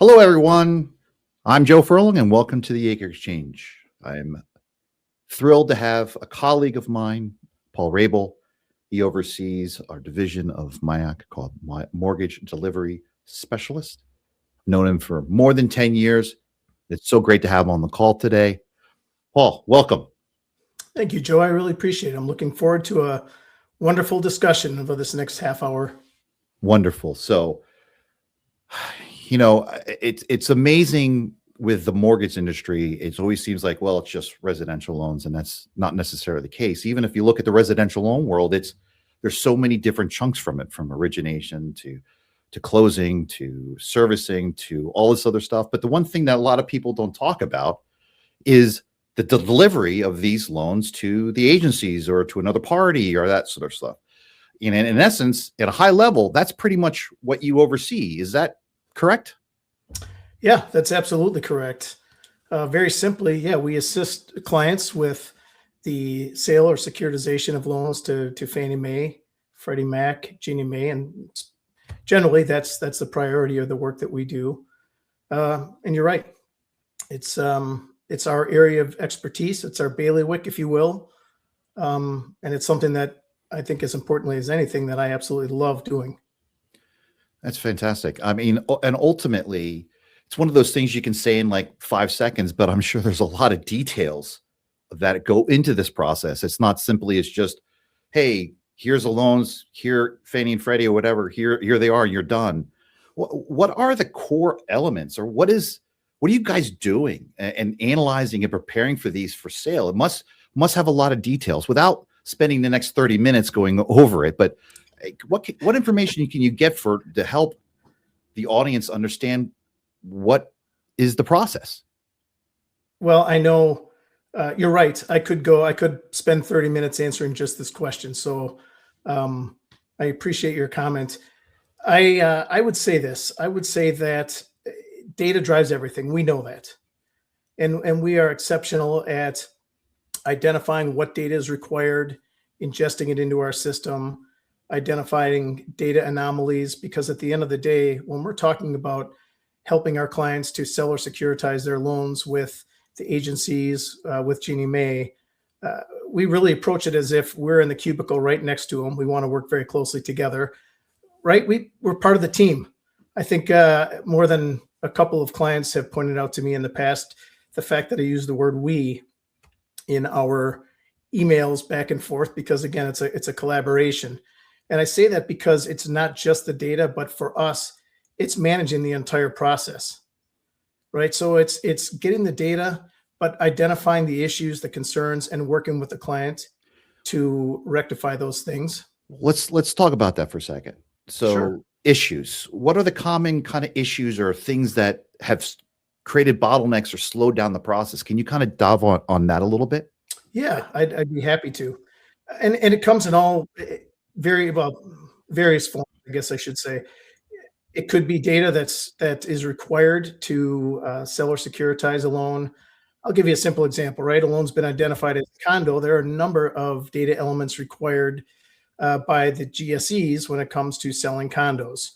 Hello, everyone. I'm Joe Furlong, and welcome to the AiCR Exchange. I'm thrilled to have a colleague of mine, Paul Rabel. He oversees our division of MIAC called Mortgage Delivery Specialist. I've known him for more than 10 years. It's so great to have him on the call today. Paul, welcome. Thank you, Joe. I really appreciate it. I'm looking forward to a wonderful discussion over this next half hour. Wonderful. So, it's amazing with the mortgage industry. It always seems like, well, it's just residential loans, and that's not necessarily the case. Even if you look at the residential loan world, there's so many different chunks from it, from origination to closing to servicing to all this other stuff. But the one thing that a lot of people don't talk about is the delivery of these loans to the agencies or to another party or that sort of stuff. In essence, at a high level, that's pretty much what you oversee. Is that correct? Yeah, that's absolutely correct. Very simply, yeah, we assist clients with the sale or securitization of loans to Fannie Mae, Freddie Mac, Ginnie Mae, and generally that's the priority of the work that we do. And you're right, it's our area of expertise. It's our bailiwick, if you will, and it's something that I think, as importantly as anything, that I absolutely love doing. That's fantastic. I mean, and ultimately, it's one of those things you can say in like 5 seconds, but I'm sure there's a lot of details that go into this process. It's not simply as just, hey, here's the loans, here, Fannie and Freddie or whatever, here they are, and you're done. What are the core elements, or what are you guys doing and analyzing and preparing for these for sale? It must have a lot of details without spending the next 30 minutes going over it. But what information can you get to help the audience understand what is the process? Well, I know you're right. I could spend 30 minutes answering just this question. So I appreciate your comment. I would say this. I would say that data drives everything. We know that. And we are exceptional at identifying what data is required, ingesting it into our system, identifying data anomalies, because at the end of the day, when we're talking about helping our clients to sell or securitize their loans with the agencies, with Ginnie Mae, we really approach it as if we're in the cubicle right next to them. We want to work very closely together, right? We're part of the team. I think more than a couple of clients have pointed out to me in the past, the fact that I use the word we in our emails back and forth, because again, it's a collaboration. And I say that because it's not just the data, but for us, it's managing the entire process, right? So it's getting the data, but identifying the issues, the concerns, and working with the client to rectify those things. Let's talk about that for a second. So sure. Issues. What are the common kind of issues or things that have created bottlenecks or slowed down the process? Can you kind of dive on that a little bit? Yeah, I'd be happy to. And it comes in all various forms, I guess I should say. It could be data that is required to sell or securitize a loan. I'll give you a simple example, right? A loan's been identified as a condo. There are a number of data elements required by the GSEs when it comes to selling condos.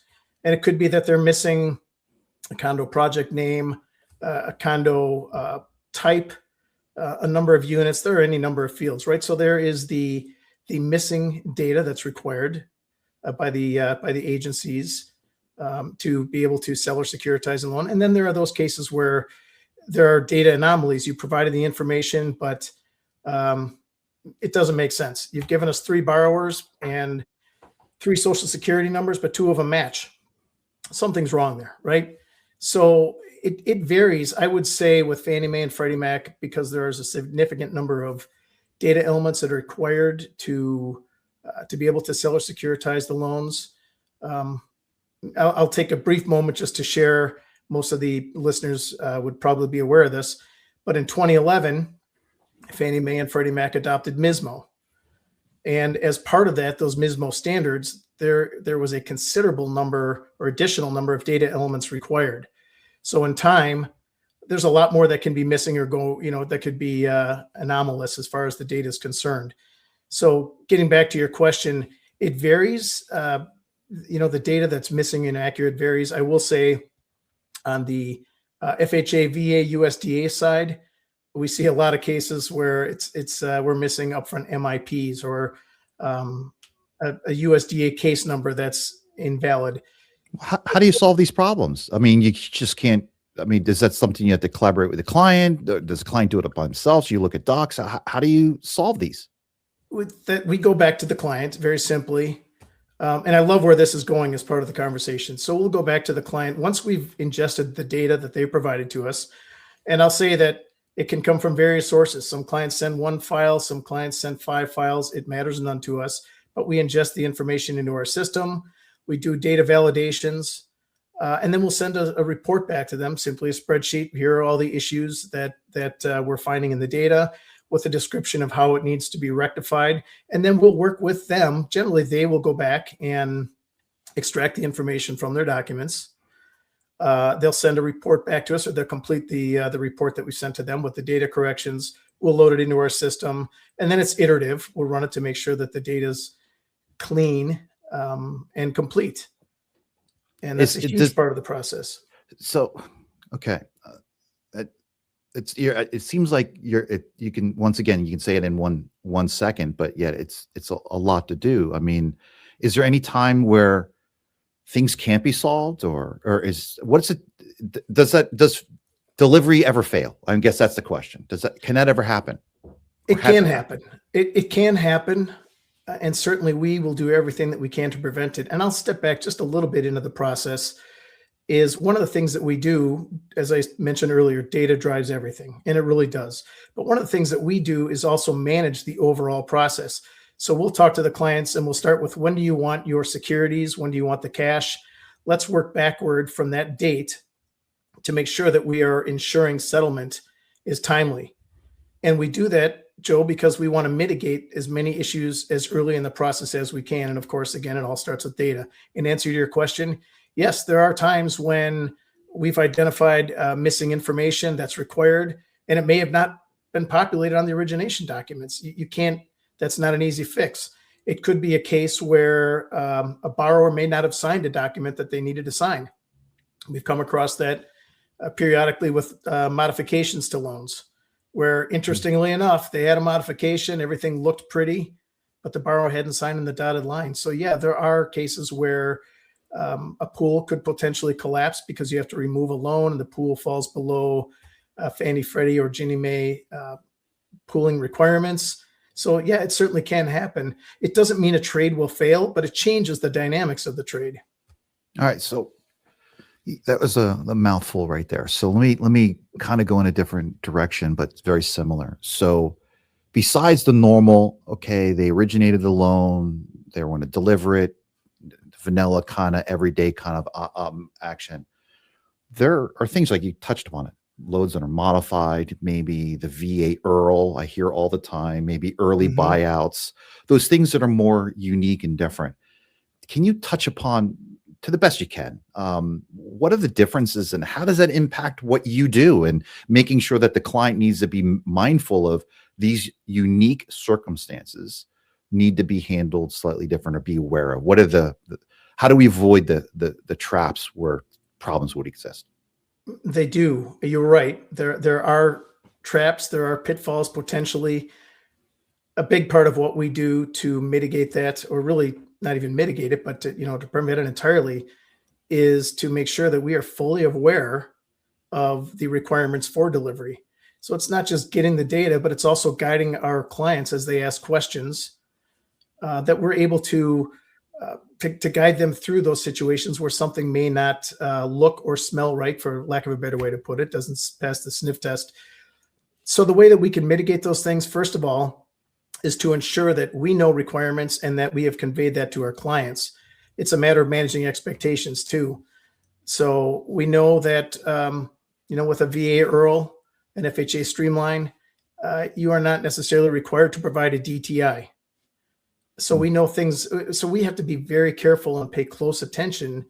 And it could be that they're missing a condo project name, a condo type, a number of units. There are any number of fields, right? So there is the missing data that's required by the agencies to be able to sell or securitize a loan. And then there are those cases where there are data anomalies. You provided the information, but it doesn't make sense. You've given us 3 borrowers and 3 social security numbers, but 2 of them match. Something's wrong there, right? So it varies, I would say, with Fannie Mae and Freddie Mac, because there's a significant number of data elements that are required to be able to sell or securitize the loans. I'll take a brief moment just to share. Most of the listeners would probably be aware of this, but in 2011, Fannie Mae and Freddie Mac adopted MISMO. And as part of that, those MISMO standards, there was a considerable number or additional number of data elements required. So in time, there's a lot more that can be missing or that could be anomalous as far as the data is concerned. So getting back to your question, it varies. The data that's missing and accurate varies. I will say On the FHA, VA, USDA side, we see a lot of cases where we're missing upfront MIPs or a USDA case number that's invalid. How do you solve these problems? I mean, you just can't. I mean, is that something you have to collaborate with the client? Does the client do it by themselves? You look at docs. How do you solve these? With that, we go back to the client very simply. And I love where this is going as part of the conversation. So we'll go back to the client once we've ingested the data that they provided to us. And I'll say that it can come from various sources. Some clients send one file, some clients send 5 files. It matters none to us, but we ingest the information into our system. We do data validations, and then we'll send a report back to them, simply a spreadsheet. Here are all the issues that we're finding in the data, with a description of how it needs to be rectified. And then we'll work with them. Generally, they will go back and extract the information from their documents. They'll send a report back to us, or they'll complete the report that we sent to them with the data corrections. We'll load it into our system, and then it's iterative. We'll run it to make sure that the data is clean and complete. And that's a huge part of the process. So, okay. It seems like you can, once again, you can say it in one second, but yet it's a lot to do. I mean, is there any time where things can't be solved, or does delivery ever fail? I guess that's the question. Can that ever happen? It can happen. It can happen. And certainly we will do everything that we can to prevent it. And I'll step back just a little bit into the process. Is one of the things that we do, as I mentioned earlier, data drives everything, and it really does. But one of the things that we do is also manage the overall process. So we'll talk to the clients and we'll start with, when do you want your securities? When do you want the cash? Let's work backward from that date to make sure that we are ensuring settlement is timely. And we do that, Joe, because we want to mitigate as many issues as early in the process as we can. And of course, again, it all starts with data. In answer to your question, yes, there are times when we've identified missing information that's required, and it may have not been populated on the origination documents. You can't, that's not an easy fix. It could be a case where a borrower may not have signed a document that they needed to sign. We've come across that periodically with modifications to loans, where interestingly enough, they had a modification, everything looked pretty, but the borrower hadn't signed in the dotted line. So yeah, there are cases where a pool could potentially collapse because you have to remove a loan and the pool falls below Fannie, Freddie, or Ginnie Mae pooling requirements. So yeah, it certainly can happen. It doesn't mean a trade will fail, but it changes the dynamics of the trade. All right. So that was a mouthful right there. So let me kind of go in a different direction, but it's very similar. So besides the normal, okay, they originated the loan, they want to deliver it, vanilla kind of everyday kind of action. There are things like you touched upon it, loads that are modified, maybe the VA IRL, I hear all the time, maybe early buyouts, those things that are more unique and different. Can you touch upon, to the best you can, what are the differences and how does that impact what you do, and making sure that the client needs to be mindful of these unique circumstances need to be handled slightly different or be aware of? What are how do we avoid the traps where problems would exist? They do. You're right. There are traps, there are pitfalls potentially. A big part of what we do to mitigate that, or really not even mitigate it, but to prevent it entirely, is to make sure that we are fully aware of the requirements for delivery. So it's not just getting the data, but it's also guiding our clients as they ask questions, that we're able to guide them through those situations where something may not look or smell right, for lack of a better way to put it, doesn't pass the sniff test. So the way that we can mitigate those things, first of all, is to ensure that we know requirements and that we have conveyed that to our clients. It's a matter of managing expectations too. So we know that, with a VA IRL, an FHA streamline, you are not necessarily required to provide a DTI. So we know things, so we have to be very careful and pay close attention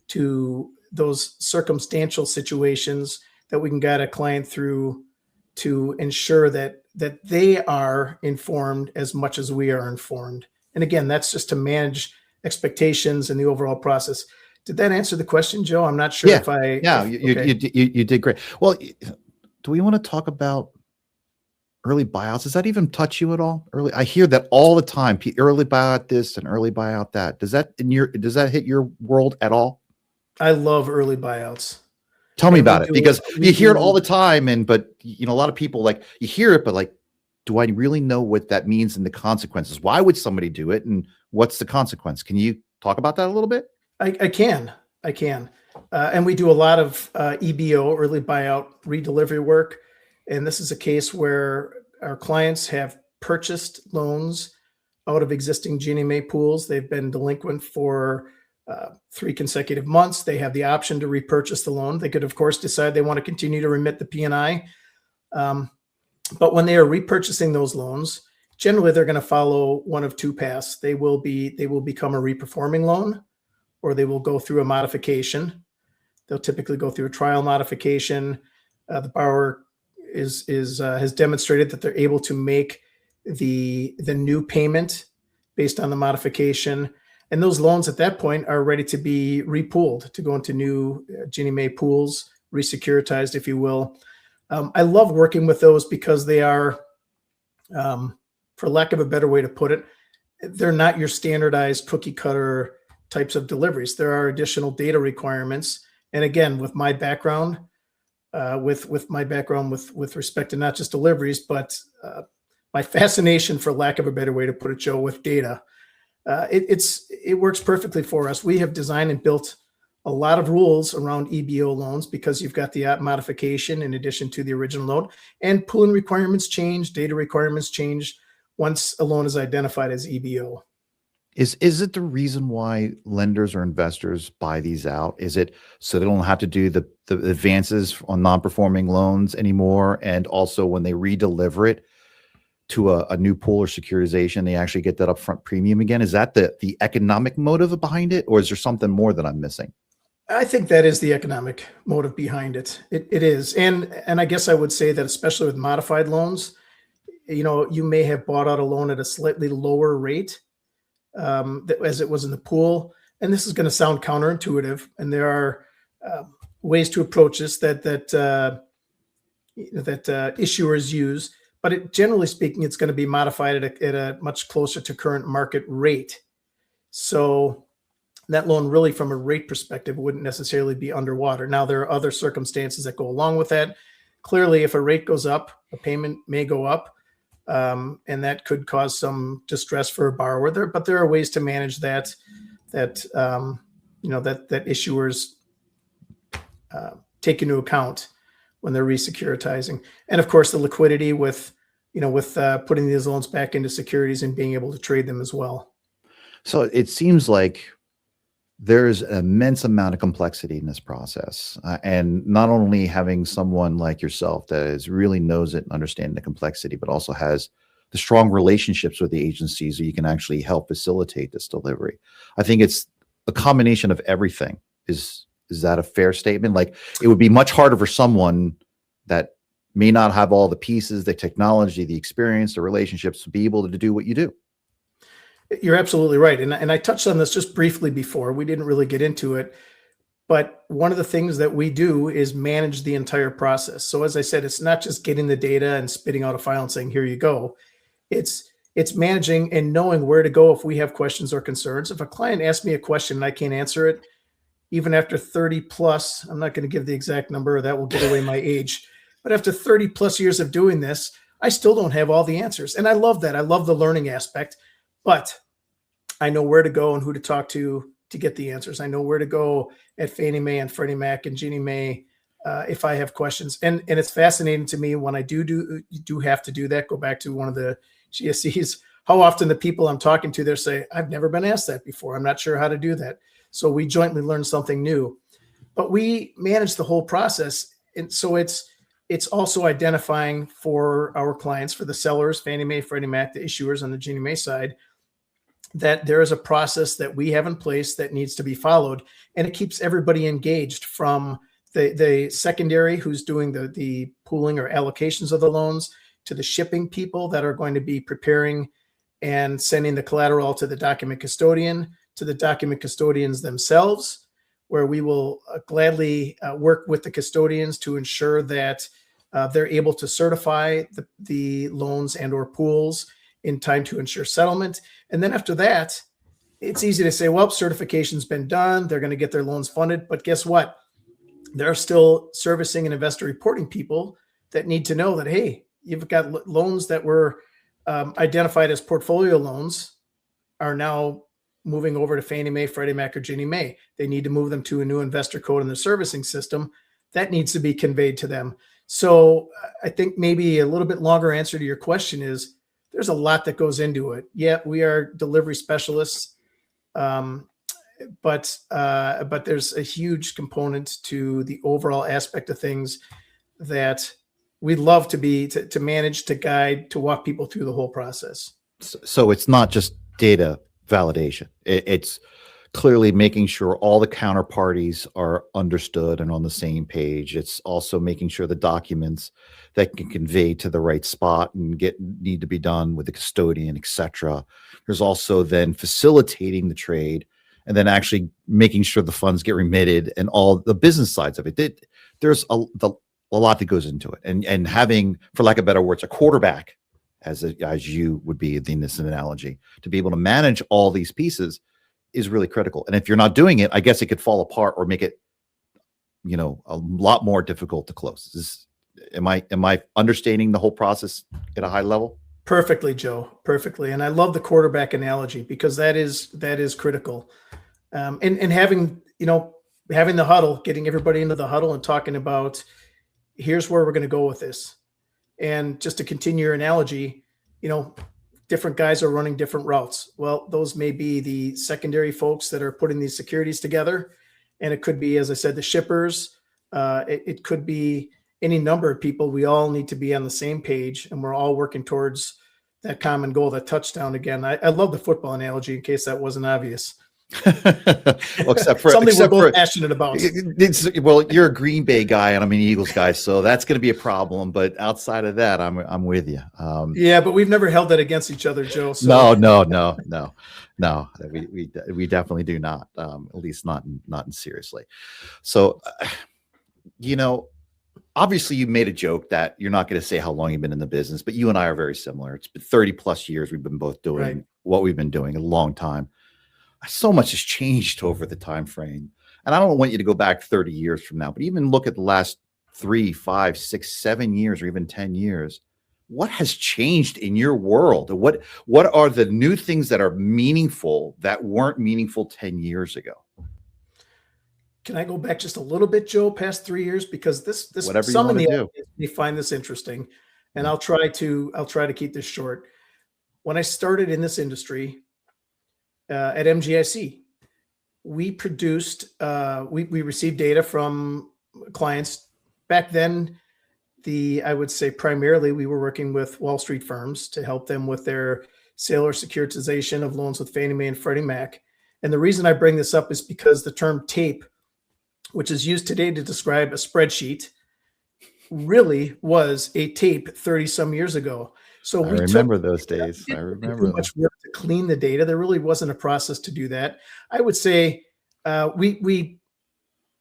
to those circumstantial situations that we can guide a client through to ensure that they are informed as much as we are informed. And again, that's just to manage expectations and the overall process. Did that answer the question, Joe? I'm not sure Yeah, if I, yeah, if, okay. you did great. Well, do we want to talk about early buyouts? Does that even touch you at all? Early, I hear that all the time. Early buyout this and early buyout that. Does that hit your world at all? I love early buyouts. Tell me And about it, because we you hear it all do, the time, but a lot of people, like, you hear it, but like, do I really know what that means and the consequences? Why would somebody do it, and what's the consequence? Can you talk about that a little bit? I can, and we do a lot of EBO, early buyout redelivery work. And this is a case where our clients have purchased loans out of existing Ginnie Mae pools. They've been delinquent for 3 consecutive months. They have the option to repurchase the loan. They could, of course, decide they want to continue to remit the P&I. But when they are repurchasing those loans, generally they're going to follow one of two paths. They will become a reperforming loan, or they will go through a modification. They'll typically go through a trial modification. The borrower has demonstrated that they're able to make the new payment based on the modification, and those loans at that point are ready to be repooled to go into new Ginnie Mae pools, resecuritized, if you will. I love working with those because they are, for lack of a better way to put it, they're not your standardized cookie cutter types of deliveries. There are additional data requirements, and again, with my background, with respect to not just deliveries, but my fascination, for lack of a better way to put it, Joe, with data, it works perfectly for us. We have designed and built a lot of rules around EBO loans because you've got the modification in addition to the original loan, and pooling requirements change, data requirements change once a loan is identified as EBO. Is it the reason why lenders or investors buy these out? Is it so they don't have to do the advances on non-performing loans anymore? And also, when they redeliver it to a new pool or securitization, they actually get that upfront premium again? Is that the economic motive behind it, or is there something more that I'm missing? I think that is the economic motive behind it. It is. And I guess I would say that, especially with modified loans, you may have bought out a loan at a slightly lower rate, as it was in the pool. And this is going to sound counterintuitive, and there are ways to approach this that issuers use. But generally speaking, it's going to be modified at a much closer to current market rate. So that loan, really, from a rate perspective, wouldn't necessarily be underwater. Now, there are other circumstances that go along with that. Clearly, if a rate goes up, a payment may go up, and that could cause some distress for a borrower there. But there are ways to manage that issuers take into account when they're resecuritizing. And of course, the liquidity with putting these loans back into securities and being able to trade them as well. So it seems like there's an immense amount of complexity in this process. And not only having someone like yourself that really knows it and understands the complexity, but also has the strong relationships with the agencies so you can actually help facilitate this delivery. I think it's a combination of everything. Is that a fair statement? Like, it would be much harder for someone that may not have all the pieces, the technology, the experience, the relationships to be able to do what you do. You're absolutely right. And I touched on this just briefly before. We didn't really get into it. But one of the things that we do is manage the entire process. So as I said, it's not just getting the data and spitting out a file and saying, here you go. It's managing and knowing where to go if we have questions or concerns. If a client asks me a question and I can't answer it, even after 30 plus, I'm not going to give the exact number, or that will give away my age. But after 30 plus years of doing this, I still don't have all the answers. And I love that. I love the learning aspect. But I know where to go and who to talk to get the answers. I know where to go at Fannie Mae and Freddie Mac and Ginnie Mae if I have questions. And it's fascinating to me when I do have to do that. Go back to one of the GSEs. How often the people I'm talking to there say, I've never been asked that before. I'm not sure how to do that. So we jointly learn something new. But we manage the whole process. And so it's also identifying for our clients, for the sellers, Fannie Mae, Freddie Mac, the issuers on the Ginnie Mae side, that there is a process that we have in place that needs to be followed. And it keeps everybody engaged, from the secondary who's doing the pooling or allocations of the loans, to the shipping people that are going to be preparing and sending the collateral to the document custodian, to the document custodians themselves, where we will gladly work with the custodians to ensure that they're able to certify the loans and or pools in time to ensure settlement. And then after that, it's easy to say, well, certification's been done. They're going to get their loans funded. But guess what? There are still servicing and investor reporting people that need to know that, hey, you've got loans that were identified as portfolio loans are now moving over to Fannie Mae, Freddie Mac, or Ginnie Mae. They need to move them to a new investor code in the servicing system. That needs to be conveyed to them. So I think maybe a little bit longer answer to your question is there's a lot that goes into it. Yeah, we are delivery specialists, but there's a huge component to the overall aspect of things that we'd love to manage, to guide, to walk people through the whole process. So it's not just data validation. It's clearly making sure all the counterparties are understood and on the same page. It's also making sure the documents that can convey to the right spot and need to be done with the custodian, etc. There's also then facilitating the trade and then actually making sure the funds get remitted and all the business sides of it. There's a lot that goes into it, and having, for lack of better words, a quarterback, as you would be in this analogy, to be able to manage all these pieces is really critical. And if you're not doing it, I guess it could fall apart or make it, a lot more difficult to close. Am I understanding the whole process at a high level? Perfectly, Joe. Perfectly. And I love the quarterback analogy because that is critical. And having the huddle, getting everybody into the huddle and talking about, here's where we're going to go with this. And just to continue your analogy, different guys are running different routes. Well, those may be the secondary folks that are putting these securities together. And it could be, as I said, the shippers. It could be any number of people. We all need to be on the same page, and we're all working towards that common goal, that touchdown. Again, I love the football analogy in case that wasn't obvious. Well, except for something we're both passionate about. Well, you're a Green Bay guy and I'm an Eagles guy, so that's going to be a problem. But outside of that, I'm with you. Yeah, but we've never held that against each other, Joe. So. No. We definitely do not. At least not seriously. So, obviously you made a joke that you're not going to say how long you've been in the business, but you and I are very similar. It's been 30 plus years we've been both doing what we've been doing, a long time. So much has changed over the time frame. And I don't want you to go back 30 years from now, but even look at the last 3, 5, 6, 7 years, or even 10 years. What has changed in your world? What are the new things that are meaningful that weren't meaningful 10 years ago? Can I go back just a little bit, Joe, past 3 years? Because this whatever you want to do. May find this interesting, and I'll try to keep this short. When I started in this industry at MGIC, we produced we received data from clients back then. I would say primarily we were working with Wall Street firms to help them with their sale or securitization of loans with Fannie Mae and Freddie Mac. And the reason I bring this up is because the term tape, which is used today to describe a spreadsheet, really was a tape 30 some years ago. So I remember those days. I remember too much work to clean the data. There really wasn't a process to do that. I would say we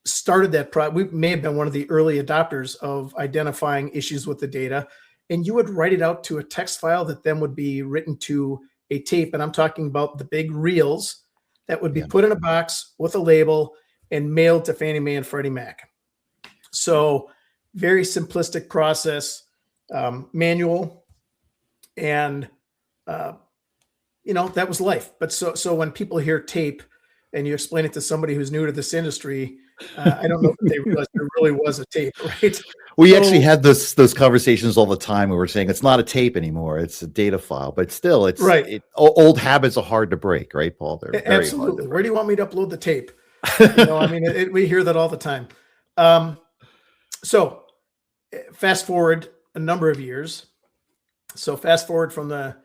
started that. We may have been one of the early adopters of identifying issues with the data, and you would write it out to a text file that then would be written to a tape. And I'm talking about the big reels that would be put in a box with a label and mailed to Fannie Mae and Freddie Mac. So very simplistic process, manual, and that was life. But so when people hear tape and you explain it to somebody who's new to this industry, I don't know if they realize there really was a tape, right? We actually had those conversations all the time. We were saying it's not a tape anymore; it's a data file. But still, it's right. Old habits are hard to break, right, Paul? They're very absolutely. Where do you want me to upload the tape? We hear that all the time. So fast forward a number of years. So fast forward from the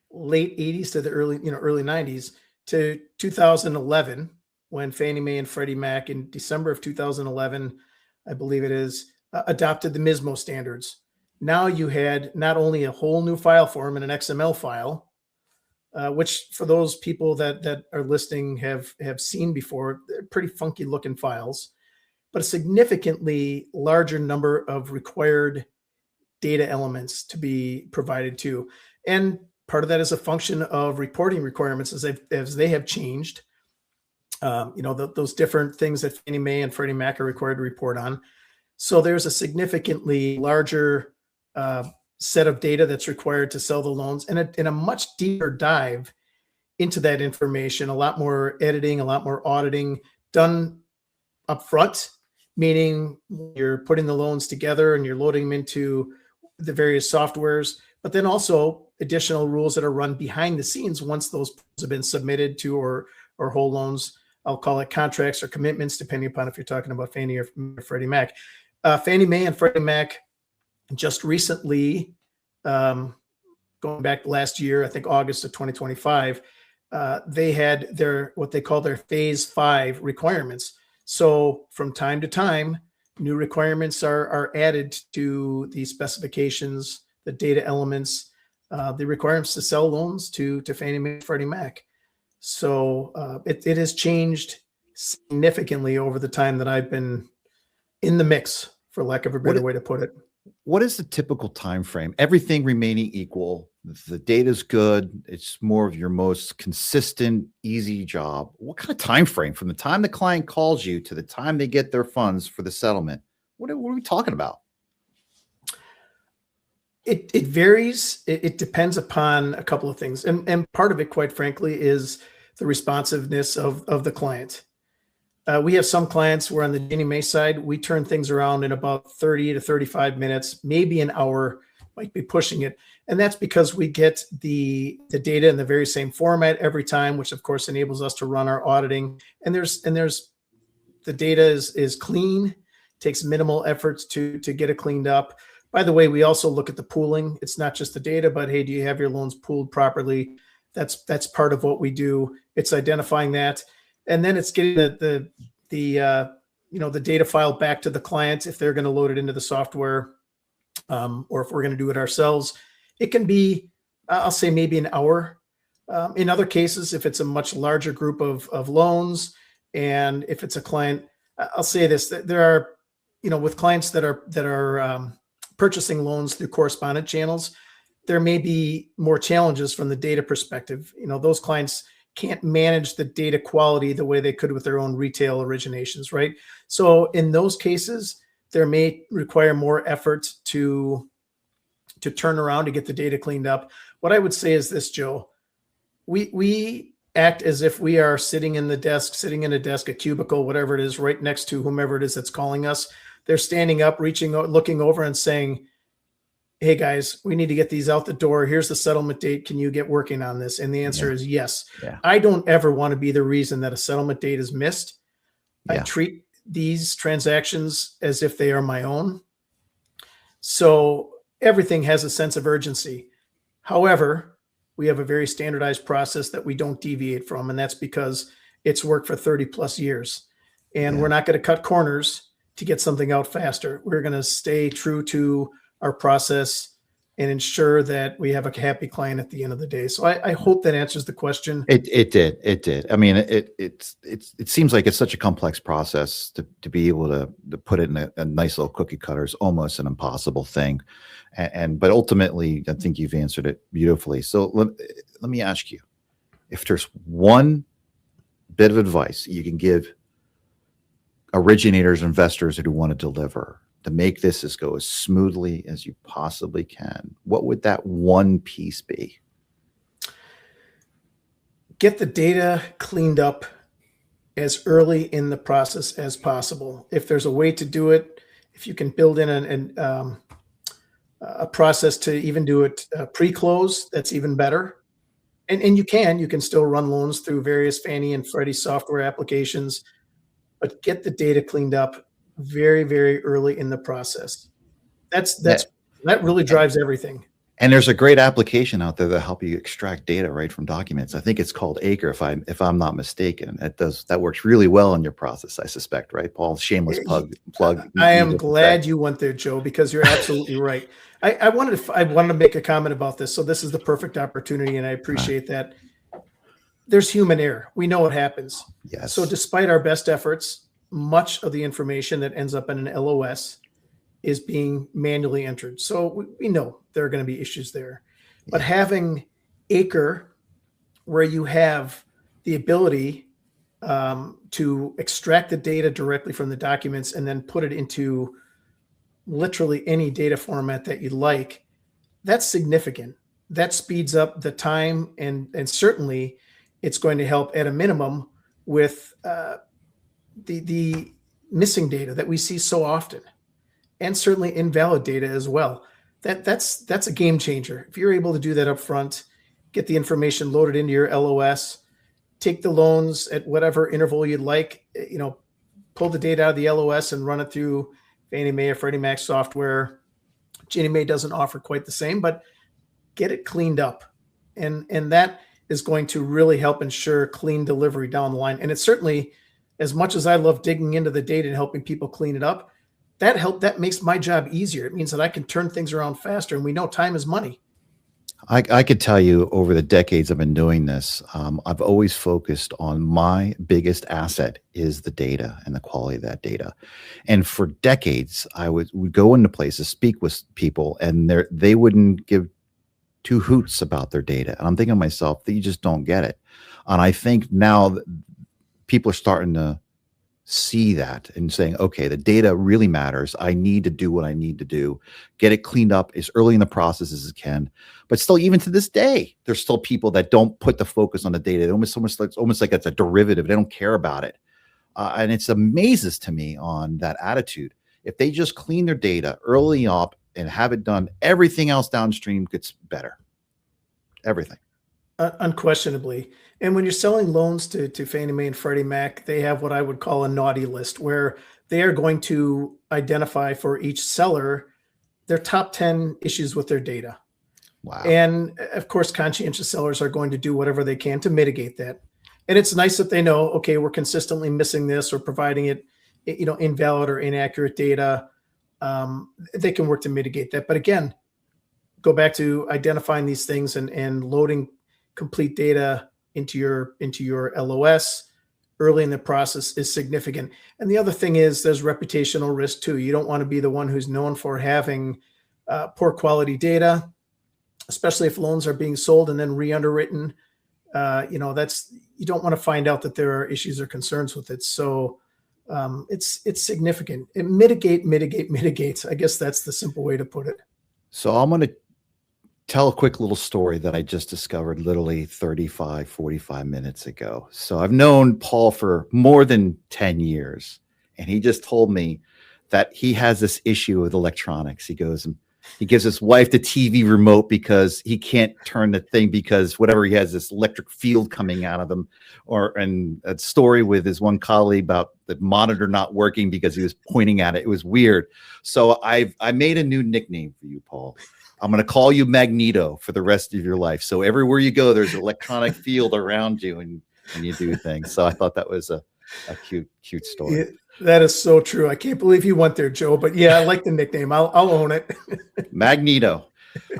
late 80s to the early 90s to 2011, when Fannie Mae and Freddie Mac in December of 2011, I believe it is, adopted the MISMO standards. Now you had not only a whole new file form in an XML file, which for those people that are listening have seen before, they're pretty funky looking files, but a significantly larger number of required data elements to be provided to. And part of that is a function of reporting requirements as they have changed. Those different things that Fannie Mae and Freddie Mac are required to report on. So there's a significantly larger set of data that's required to sell the loans, and a much deeper dive into that information, a lot more editing, a lot more auditing done up front, meaning you're putting the loans together and you're loading them into the various softwares, but then also additional rules that are run behind the scenes once those have been submitted to, or whole loans. I'll call it contracts or commitments, depending upon if you're talking about Fannie or Freddie Mac. Fannie Mae and Freddie Mac just recently, going back last year, I think August of 2025, they had what they call their phase 5 requirements. So from time to time, new requirements are added to the specifications, the data elements, the requirements to sell loans to Fannie Mae and Freddie Mac. So it has changed significantly over the time that I've been in the mix, for lack of a better way to put it. What is the typical time frame? Everything remaining equal, the data's good, it's more of your most consistent, easy job. What kind of time frame from the time the client calls you to the time they get their funds for the settlement? What are we talking about? It varies. It depends upon a couple of things. And part of it, quite frankly, is the responsiveness of the client. We have some clients where on the Ginnie Mae side, we turn things around in about 30 to 35 minutes, maybe an hour, might be pushing it. And that's because we get the data in the very same format every time, which of course enables us to run our auditing. And there's the data is clean, takes minimal efforts to get it cleaned up. By the way, we also look at the pooling. It's not just the data, but hey, do you have your loans pooled properly? That's part of what we do. It's identifying that. And then it's getting the data file back to the client if they're going to load it into the software, or if we're going to do it ourselves. It can be, I'll say, maybe an hour. In other cases, if it's a much larger group of loans, and if it's a client, I'll say this: that there are, with clients that are purchasing loans through correspondent channels, there may be more challenges from the data perspective. Those clients can't manage the data quality the way they could with their own retail originations, right? So in those cases, there may require more effort to turn around to get the data cleaned up. What I would say is this, Joe: we act as if we are sitting in a desk, a cubicle, whatever it is, right next to whomever it is that's calling us. They're standing up, looking over and saying, hey guys, we need to get these out the door. Here's the settlement date. Can you get working on this? And the answer is yes. Yeah. I don't ever want to be the reason that a settlement date is missed. I treat these transactions as if they are my own. So everything has a sense of urgency. However, we have a very standardized process that we don't deviate from, and that's because it's worked for 30 plus years. And we're not going to cut corners to get something out faster. We're going to stay true to our process and ensure that we have a happy client at the end of the day. So I hope that answers the question. It did. I mean, it seems like it's such a complex process to be able to put it in a nice little cookie cutter is almost an impossible thing. But ultimately, I think you've answered it beautifully. So let me ask you, if there's one bit of advice you can give originators, investors who want to deliver to make this go as smoothly as you possibly can, what would that one piece be? Get the data cleaned up as early in the process as possible. If there's a way to do it, if you can build in a process to even do it pre-close, that's even better. And you can still run loans through various Fannie and Freddie software applications, but get the data cleaned up very, very early in the process. That really drives everything. And there's a great application out there that help you extract data right from documents. I think it's called AiCR, if I'm not mistaken. That works really well in your process, I suspect, right, Paul? Shameless plug. I am glad you went there, Joe, because you're absolutely right. I wanted to make a comment about this. So this is the perfect opportunity, and I appreciate that. There's human error. We know it happens. Yes. So despite our best efforts, much of the information that ends up in an LOS is being manually entered. So we know there are going to be issues there. But having AiCR, where you have the ability to extract the data directly from the documents and then put it into literally any data format that you like, that's significant. That speeds up the time, and certainly it's going to help at a minimum with the missing data that we see so often, and certainly invalid data as well. That's a game changer. If you're able to do that up front, get the information loaded into your LOS, take the loans at whatever interval you'd like, pull the data out of the LOS and run it through Fannie Mae or Freddie Mac software. Ginnie Mae doesn't offer quite the same, but get it cleaned up. And that is going to really help ensure clean delivery down the line. And it's certainly, as much as I love digging into the data and helping people clean it up, that makes my job easier. It means that I can turn things around faster, and we know time is money. I could tell you over the decades I've been doing this, I've always focused on my biggest asset is the data and the quality of that data. And for decades, I would go into places, speak with people, and they wouldn't give two hoots about their data. And I'm thinking to myself, that you just don't get it. And I think now people are starting to see that and saying, okay, the data really matters. I need to do what I need to do, get it cleaned up as early in the process as I can. But still, even to this day, there's still people that don't put the focus on the data. It's almost like it's a derivative. They don't care about it. And it's amazes to me on that attitude. If they just clean their data early up and have it done, everything else downstream gets better. Everything. Unquestionably. And when you're selling loans to Fannie Mae and Freddie Mac, they have what I would call a naughty list, where they are going to identify for each seller their top 10 issues with their data. Wow. And of course, conscientious sellers are going to do whatever they can to mitigate that. And it's nice that they know, okay, we're consistently missing this or providing it, invalid or inaccurate data. They can work to mitigate that. But again, go back to identifying these things and loading complete data into your LOS early in the process is significant. And the other thing is there's reputational risk too. You don't want to be the one who's known for having poor quality data, especially if loans are being sold and then re-underwritten. You don't want to find out that there are issues or concerns with it. So it's significant. It mitigates. I guess that's the simple way to put it. So I'm going to tell a quick little story that I just discovered literally 45 minutes ago. So I've known Paul for more than 10 years, and he just told me that he has this issue with electronics. He goes and he gives his wife the TV remote because he can't turn the thing because whatever, he has this electric field coming out of him. And a story with his one colleague about the monitor not working because he was pointing at it. It was weird. So I made a new nickname for you, Paul. I'm going to call you Magneto for the rest of your life. So everywhere you go, there's an electronic field around you and you do things. So I thought that was a cute story. Yeah, that is so true. I can't believe you went there, Joe. But yeah, I like the nickname. I'll own it. Magneto.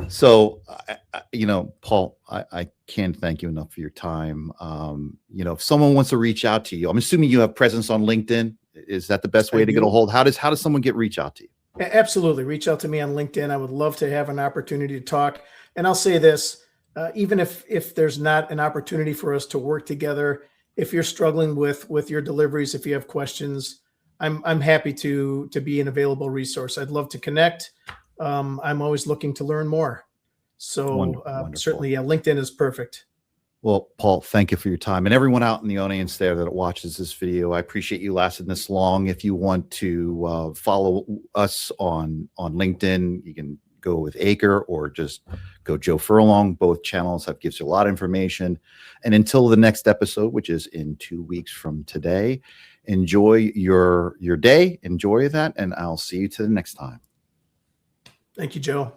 So, Paul, I can't thank you enough for your time. If someone wants to reach out to you, I'm assuming you have presence on LinkedIn. Is that the best way to get a hold? How does someone reach out to you? Absolutely. Reach out to me on LinkedIn. I would love to have an opportunity to talk. And I'll say this, even if there's not an opportunity for us to work together, if you're struggling with your deliveries, if you have questions, I'm happy to be an available resource. I'd love to connect. I'm always looking to learn more. So Wonderful. Certainly, LinkedIn is perfect. Well, Paul, thank you for your time, and everyone out in the audience there that watches this video. I appreciate you lasting this long. If you want to follow us on LinkedIn, you can go with AiCR or just go Joe Furlong. Both channels gives you a lot of information. And until the next episode, which is in 2 weeks from today, enjoy your day. Enjoy that, and I'll see you to the next time. Thank you, Joe.